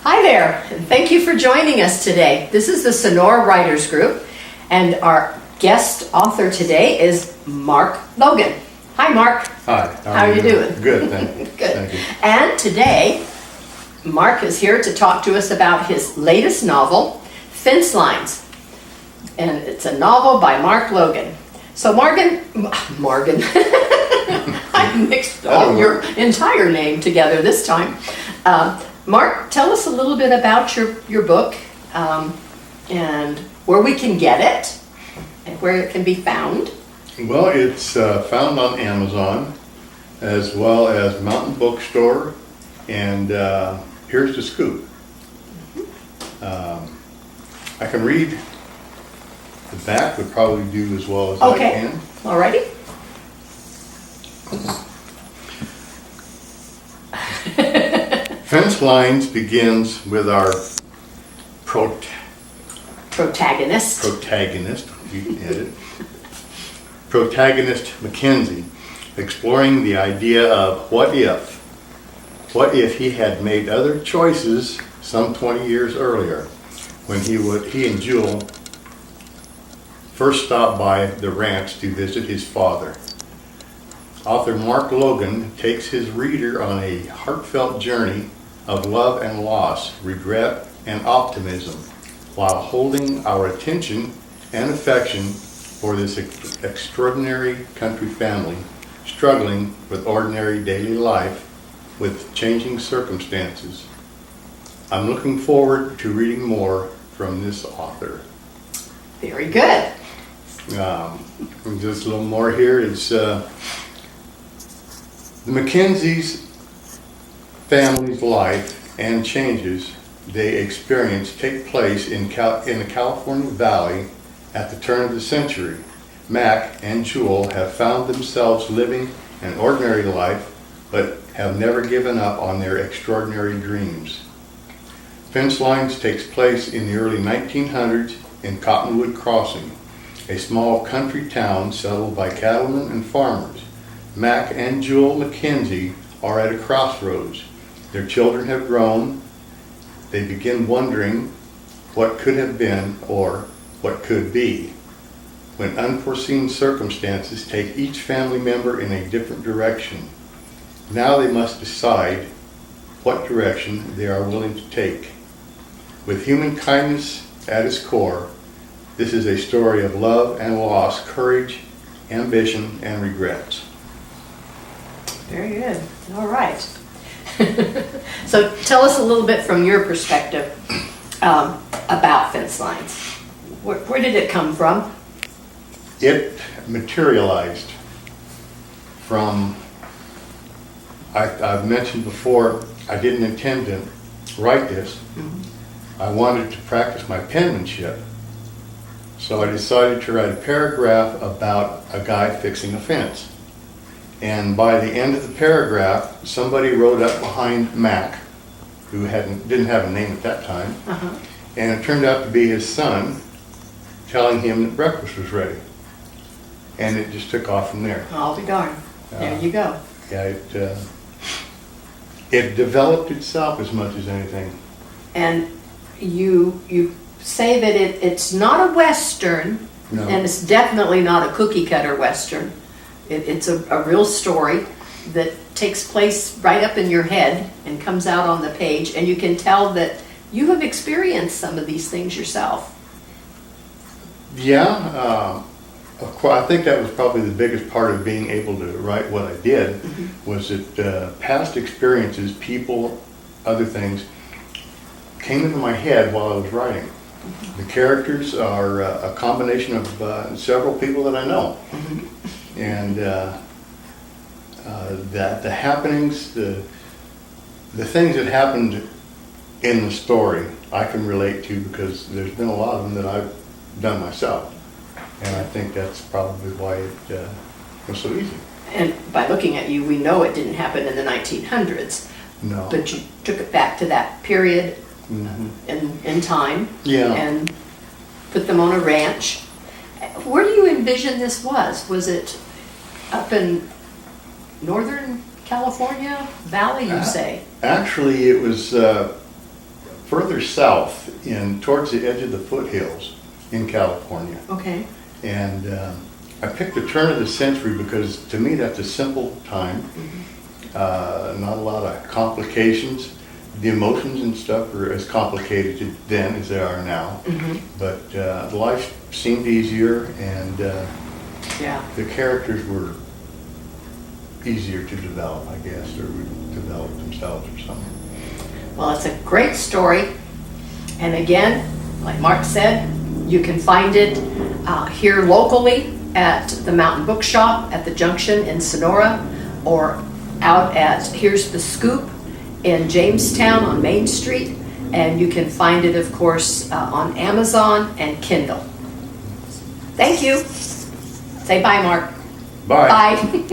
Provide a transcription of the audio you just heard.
Hi there, and thank you for joining us today. This is the Sonora Writers Group, and our guest author today is Mark Logan. Hi, Mark. Hi. How are you doing? Good, thank you. Good. Thank you. And today, Mark is here to talk to us about his latest novel, Fence Lines. And it's a novel by Mark Logan. So Morgan, I mixed all your entire name together this time. Mark, tell us a little bit about your book and where we can get it and where it can be found. Well, it's found on Amazon as well as Mountain Bookstore, and here's the scoop. I can read. The back would probably do as well as I can. Okay, alrighty. Fence Lines begins with our Protagonist. you can edit. Protagonist Mackenzie, exploring the idea of what if he had made other choices some 20 years earlier, when he and Jewel first stopped by the ranch to visit his father. Author Mark Logan takes his reader on a heartfelt journey of love and loss, regret and optimism, while holding our attention and affection for this extraordinary country family struggling with ordinary daily life with changing circumstances. I'm looking forward to reading more from this author. Very good. Just a little more here is the Mackenzies' family's life and changes they experience take place in the California Valley at the turn of the century. Mac and Jewel have found themselves living an ordinary life, but have never given up on their extraordinary dreams. Fence Lines takes place in the early 1900s in Cottonwood Crossing, a small country town settled by cattlemen and farmers. Mac and Jewel Mackenzie are at a crossroads. Their children have grown. They begin wondering what could have been or what could be, when unforeseen circumstances take each family member in a different direction. Now they must decide what direction they are willing to take. With human kindness at its core, this is a story of love and loss, courage, ambition, and regrets. Very good. All right. So tell us a little bit from your perspective about Fence Lines. Where did it come from? It materialized from, I've mentioned before, I didn't intend to write this. I wanted to practice my penmanship. So I decided to write a paragraph about a guy fixing a fence. And by the end of the paragraph, somebody wrote up behind Mac, who didn't have a name at that time, and it turned out to be his son, telling him that breakfast was ready. And it just took off from there. I'll be darned. There you go. Yeah, it developed itself as much as anything. And you say that it's not a Western, No. and it's definitely not a cookie cutter Western. It's a real story that takes place right up in your head and comes out on the page, and you can tell that you have experienced some of these things yourself. Yeah, of course, I think that was probably the biggest part of being able to write what I did, was that past experiences, people, other things, came into my head while I was writing. The characters are a combination of several people that I know. And that the happenings, the things that happened in the story, I can relate to because there's been a lot of them that I've done myself. And I think that's probably why it was so easy. And by looking at you, we know it didn't happen in the 1900s. No. But you took it back to that period in time. Yeah. And put them on a ranch. Where do you envision this was? Was it up in northern California Valley, you say? Actually, it was further south towards the edge of the foothills in California. Okay. And I picked the turn of the century because to me that's a simple time. Not a lot of complications. The emotions and stuff were as complicated then as they are now. But life seemed easier, and Yeah. the characters were easier to develop, I guess, or develop themselves or something. Well, it's a great story. And again, like Mark said, you can find it here locally at the Mountain Bookshop at the Junction in Sonora, or out at Here's the Scoop in Jamestown on Main Street. And you can find it, of course, on Amazon and Kindle. Thank you. Say bye, Mark. Bye. Bye.